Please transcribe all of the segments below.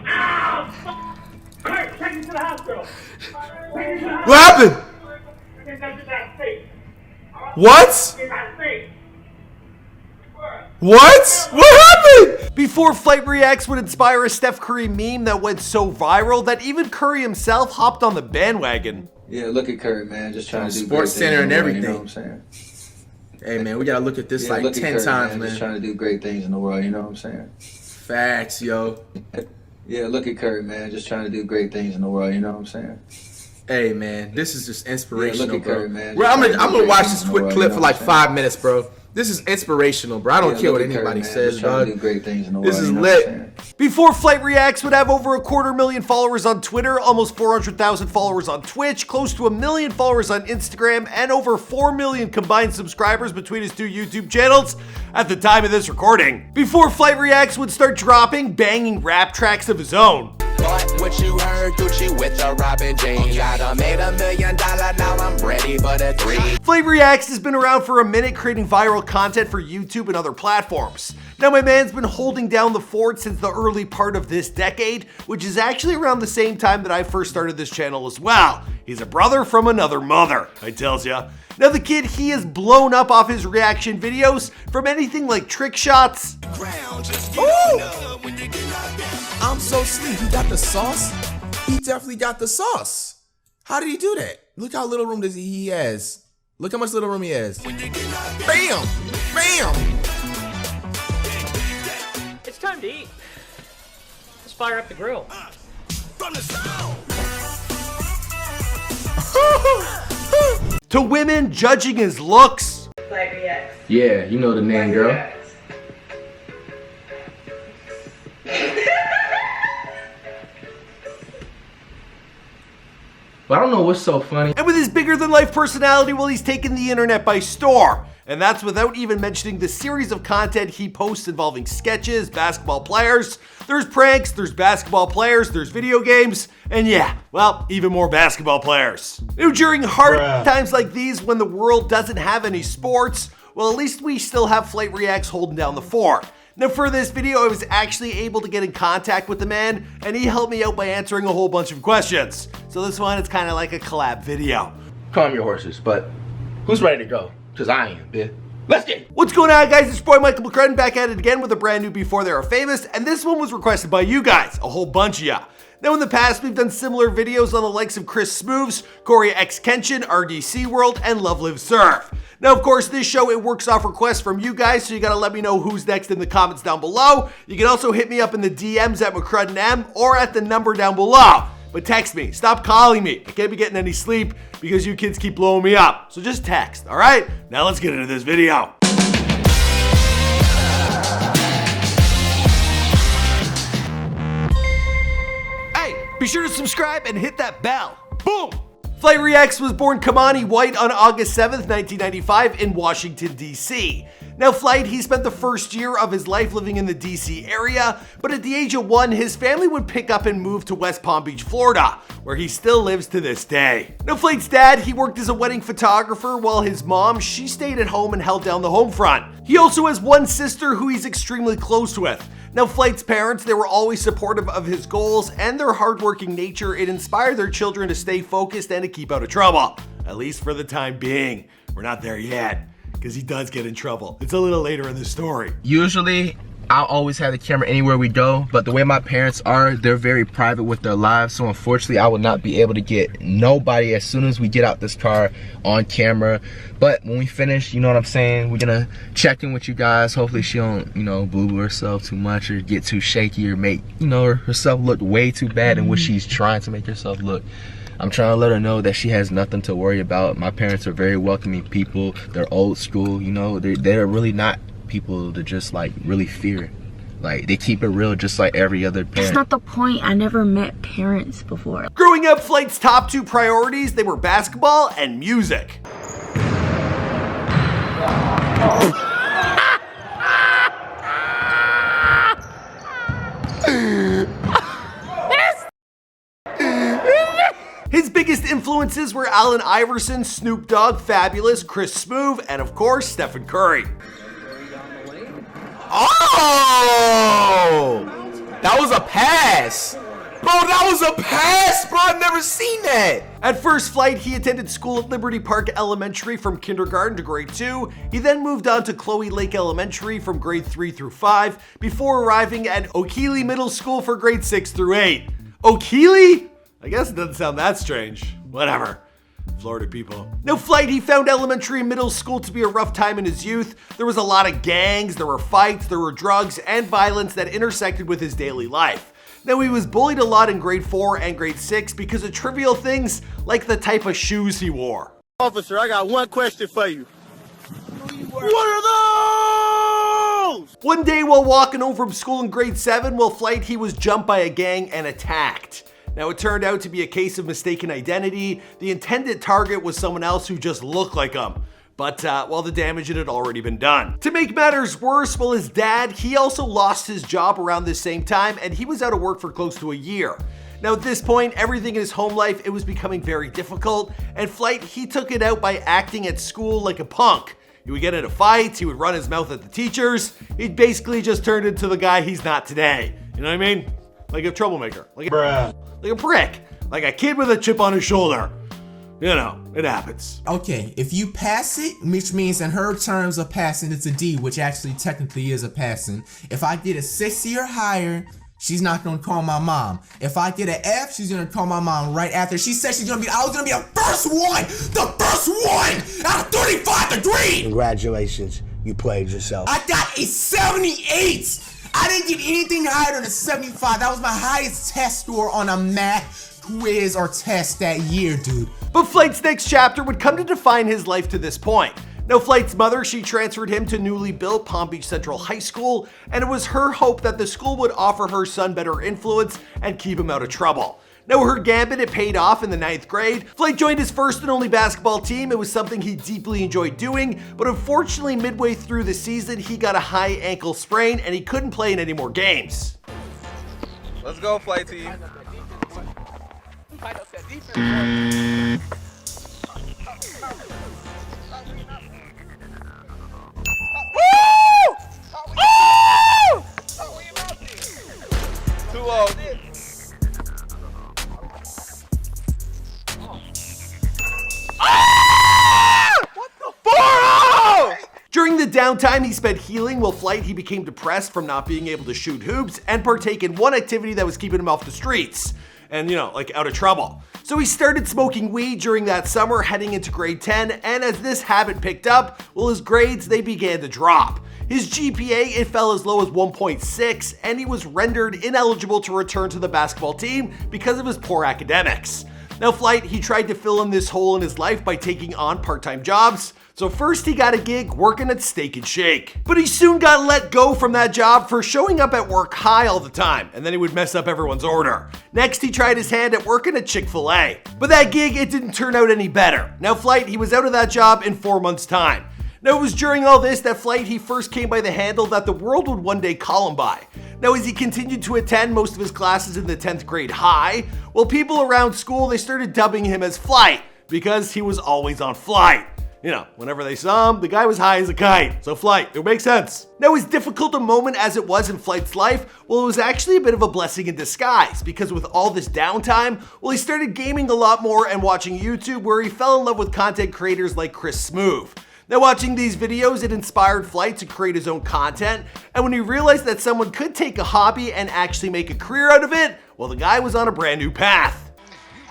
Ow! Kurt, take me to the hospital. What happened? What? What? What happened? Before FlightReacts would inspire a Steph Curry meme that went so viral that even Curry himself hopped on the bandwagon. Yeah, look at Curry, man. Just trying to do Sports Center and everything. You know what I'm saying? Hey, man, we gotta look at this Yeah, like look at 10 Curry, times, man. Just trying to do great things in the world. You know what I'm saying? Facts, yo. Yeah, look at Curry, man. Just trying to do great things in the world. You know what I'm saying? Hey, man, this is just inspirational, look at bro. Curry, man. Bro, I'm gonna watch this quick world, clip you for know like what I'm 5 minutes, bro. This is inspirational, bro. I don't care what look at anybody Curry, man. says, Just trying to dog. do great things in the This world, is you know what I'm lit. saying? Before FlightReacts would have over 250,000 followers on Twitter, almost 400,000 followers on Twitch, close to 1 million followers on Instagram, and over 4 million combined subscribers between his 2 YouTube channels at the time of this recording. Before FlightReacts would start dropping banging rap tracks of his own. But what you heard, Gucci with the Robin Jeans. I done made $1 million, now I'm ready for the 3. FlightReacts has been around for a minute creating viral content for YouTube and other platforms. Now my man's been holding down the fort since the early part of this decade, which is actually around the same time that I first started this channel as well. He's a brother from another mother, I tells ya. Now the kid, he has blown up off his reaction videos from anything like trick shots. Ooh! I'm so sleep. He got the sauce. He definitely got the sauce. How did he do that? Look how little room he has. Look how much little room he has. Bam! Bam! It's time to eat. Let's fire up the grill. To women judging his looks. FlightReacts. Yeah, you know the name, girl. FlightReacts. But I don't know what's so funny. And with his bigger than life personality, well, he's taken the internet by storm. And that's without even mentioning the series of content he posts involving sketches, basketball players. There's pranks, there's basketball players, there's video games, and yeah, well, even more basketball players. Now, during hard times like these when the world doesn't have any sports, well, at least we still have FlightReacts holding down the fort. Now for this video, I was actually able to get in contact with the man, and he helped me out by answering a whole bunch of questions. So this one, it's kind of like a collab video. Calm your horses, but who's ready to go? Because I am, bitch. Let's get it. What's going on, guys? It's your boy Michael McCrudden back at it again with a brand new Before They Are Famous, and this one was requested by you guys, a whole bunch of ya. Now in the past, we've done similar videos on the likes of Chris Smooves, Corey X Kenshin, RDC World, and Love Live Surf. Now, of course, this show, it works off requests from you guys, so you gotta let me know who's next in the comments down below. You can also hit me up in the DMs at McCruddenM or at the number down below. But text me, stop calling me. I can't be getting any sleep because you kids keep blowing me up. So just text, all right? Now let's get into this video. Hey, be sure to subscribe and hit that bell. Boom! FlightReacts was born Kimani White on August 7th, 1995 in Washington, D.C. Now Flight, he spent the first year of his life living in the D.C. area, but at the age of 1, his family would pick up and move to West Palm Beach, Florida, where he still lives to this day. Now Flight's dad, he worked as a wedding photographer, while his mom, she stayed at home and held down the home front. He also has one sister who he's extremely close with. Now Flight's parents, they were always supportive of his goals, and their hardworking nature, it inspired their children to stay focused and to keep out of trouble. At least for the time being. We're not there yet, because he does get in trouble. It's a little later in the story. Usually, I'll always have the camera anywhere we go, but the way my parents are, they're very private with their lives, so unfortunately, I will not be able to get nobody as soon as we get out this car on camera. But when we finish, you know what I'm saying, we're gonna check in with you guys. Hopefully she don't, you know, boo-boo herself too much or get too shaky or make, you know, herself look way too bad than what she's trying to make herself look. I'm trying to let her know that she has nothing to worry about. My parents are very welcoming people. They're old school, you know, they're really not people to just like really fear. Like they keep it real just like every other parent. That's not the point. I never met parents before. Growing up, Flight's top 2 priorities, they were basketball and music. His biggest influences were Allen Iverson, Snoop Dogg, Fabulous, Chris Smoove, and of course, Stephen Curry. Oh! That was a pass. Bro, that was a pass, bro. I've never seen that. At first Flight, he attended school at Liberty Park Elementary from kindergarten to grade 2. He then moved on to Chloe Lake Elementary from grade 3 through 5 before arriving at Okeeley Middle School for grade 6 through 8. Okeeley? I guess it doesn't sound that strange. Whatever. Florida people. Now Flight, he found elementary and middle school to be a rough time in his youth. There was a lot of gangs, there were fights, there were drugs, and violence that intersected with his daily life. Now he was bullied a lot in grade 4 and grade 6 because of trivial things like the type of shoes he wore. Officer, I got one question for you. What are those? One day while walking home from school in grade 7, while Flight, he was jumped by a gang and attacked. Now it turned out to be a case of mistaken identity. The intended target was someone else who just looked like him. But well, the damage had already been done. To make matters worse, well, his dad, he also lost his job around this same time and he was out of work for close to a year. Now at this point, everything in his home life, it was becoming very difficult, and Flight, he took it out by acting at school like a punk. He would get into fights, he would run his mouth at the teachers. He basically just turned into the guy he's not today. You know what I mean? Like a troublemaker, like a prick, like a kid with a chip on his shoulder. You know, it happens. Okay, if you pass it, which means in her terms of passing, it's a D, which actually technically is a passing. If I get a 60 or higher, she's not gonna call my mom. If I get an F, she's gonna call my mom right after. She said I was gonna be the first one out of 35 degrees. Congratulations, you played yourself. I got a 78. I didn't get anything higher than a 75. That was my highest test score on a math quiz or test that year, dude. But Flight's next chapter would come to define his life to this point. Now Flight's mother, she transferred him to newly built Palm Beach Central High School, and it was her hope that the school would offer her son better influence and keep him out of trouble. Now her gambit, it paid off in the 9th grade. Flight joined his first and only basketball team. It was something he deeply enjoyed doing, but unfortunately midway through the season, he got a high ankle sprain and he couldn't play in any more games. Let's go, Flight team. During the downtime he spent healing, while Flight, he became depressed from not being able to shoot hoops and partake in one activity that was keeping him off the streets and, you know, like out of trouble. So he started smoking weed during that summer heading into grade 10, and as this habit picked up, well, his grades, they began to drop. His GPA, it fell as low as 1.6, and he was rendered ineligible to return to the basketball team because of his poor academics. Now Flight, he tried to fill in this hole in his life by taking on part-time jobs. So first he got a gig working at Steak and Shake. But he soon got let go from that job for showing up at work high all the time, and then he would mess up everyone's order. Next he tried his hand at working at Chick-fil-A. But that gig, it didn't turn out any better. Now Flight, he was out of that job in 4 months' time. Now it was during all this that Flight, he first came by the handle that the world would one day call him by. Now as he continued to attend most of his classes in the 10th grade high, well, people around school, they started dubbing him as Flight because he was always on flight. You know, whenever they saw him, the guy was high as a kite, so Flight, it makes sense. Now as difficult a moment as it was in Flight's life, well, it was actually a bit of a blessing in disguise, because with all this downtime, well, he started gaming a lot more and watching YouTube, where he fell in love with content creators like Chris Smoove. Now watching these videos, it inspired Flight to create his own content, and when he realized that someone could take a hobby and actually make a career out of it, well, the guy was on a brand new path.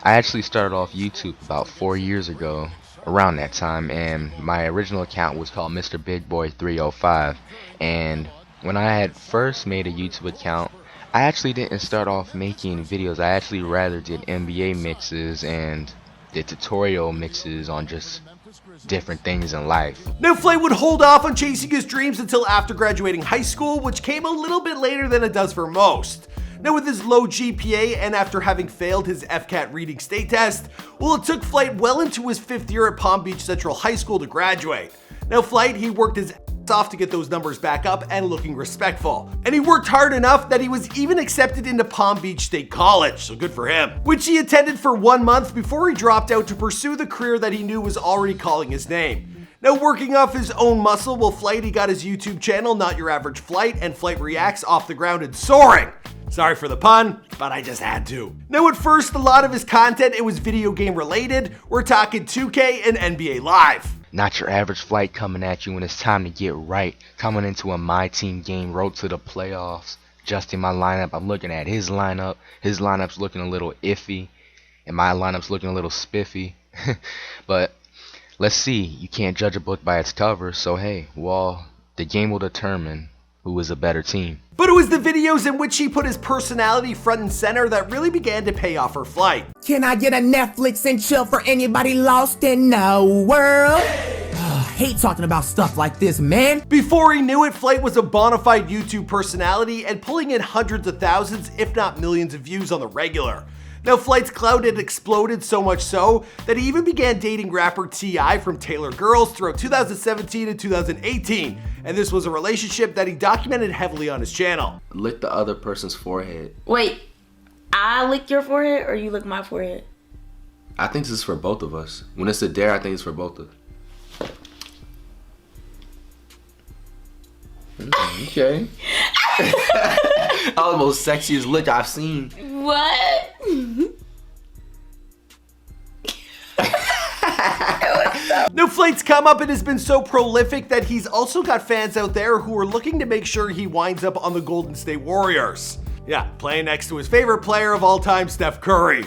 I actually started off YouTube about 4 years ago, around that time, and my original account was called Mr. Big Boy 305. And when I had first made a YouTube account, I actually didn't start off making videos. I actually rather did NBA mixes and did tutorial mixes on just different things in life. Now Flight would hold off on chasing his dreams until after graduating high school, which came a little bit later than it does for most. Now with his low GPA and after having failed his FCAT reading state test, well, it took Flight well into his 5th year at Palm Beach Central High School to graduate. Now Flight, he worked his ass off to get those numbers back up and looking respectful. And he worked hard enough that he was even accepted into Palm Beach State College, so good for him, which he attended for 1 month before he dropped out to pursue the career that he knew was already calling his name. Now working off his own muscle, well, Flight, he got his YouTube channel, Not Your Average Flight, and FlightReacts off the ground and soaring. Sorry for the pun, but I just had to. Now at first, a lot of his content, it was video game related. We're talking 2K and NBA Live. Not your average Flight coming at you when it's time to get right. Coming into a My Team game, road to the playoffs. Adjusting my lineup, I'm looking at his lineup. His lineup's looking a little iffy, and my lineup's looking a little spiffy. But let's see, you can't judge a book by its cover, so hey, well, the game will determine who is a better team. But it was the videos in which he put his personality front and center that really began to pay off for Flight. Can I get a Netflix and chill for anybody lost in the world? Hate talking about stuff like this, man. Before he knew it, Flight was a bona fide YouTube personality and pulling in hundreds of thousands, if not millions of views on the regular. Now Flight's clout had exploded so much so that he even began dating rapper T.I. from Taylor Girls throughout 2017 and 2018. And this was a relationship that he documented heavily on his channel. Lick the other person's forehead. Wait, I lick your forehead or you lick my forehead? I think this is for both of us. When it's a dare, I think it's for both of us. Okay. That was the most sexiest lick I've seen. What? Now Flight's come up and has been so prolific that he's also got fans out there who are looking to make sure he winds up on the Golden State Warriors. Yeah, playing next to his favorite player of all time, Steph Curry.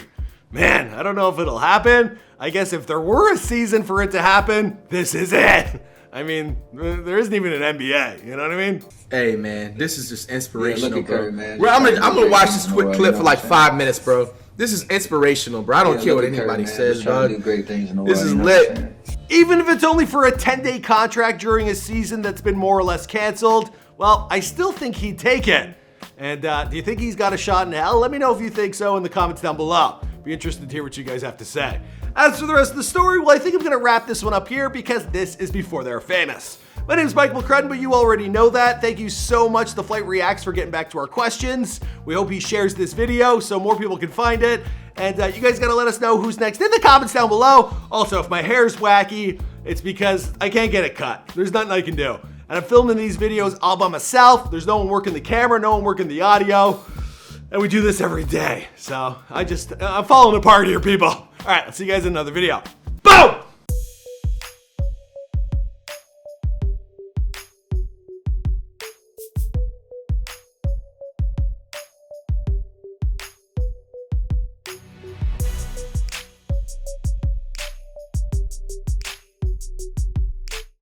Man, I don't know if it'll happen. I guess if there were a season for it to happen, this is it. I mean, there isn't even an NBA, you know what I mean? Hey man, this is just inspirational, look at bro. Curry, man. I'm gonna watch this quick World, clip you for know like what I'm 5 minutes, bro. This is inspirational, bro. I don't care what look at anybody Curry, man. says, Just trying to dog. do great things in the This world, is you know what I'm lit. saying? Even if it's only for a 10-day contract during a season that's been more or less canceled, well, I still think he'd take it. And do you think he's got a shot in hell? Let me know if you think so in the comments down below. Be interested to hear what you guys have to say. As for the rest of the story, well, I think I'm gonna wrap this one up here because this is before they're famous. My name is Mike McCrudden, but you already know that. Thank you so much to FlightReacts for getting back to our questions. We hope he shares this video so more people can find it. And you guys gotta let us know who's next in the comments down below. Also, if my hair's wacky, it's because I can't get it cut. There's nothing I can do. And I'm filming these videos all by myself. There's no one working the camera, no one working the audio. And we do this every day. So I'm falling apart here, people. All right, let's see you guys in another video. Boom!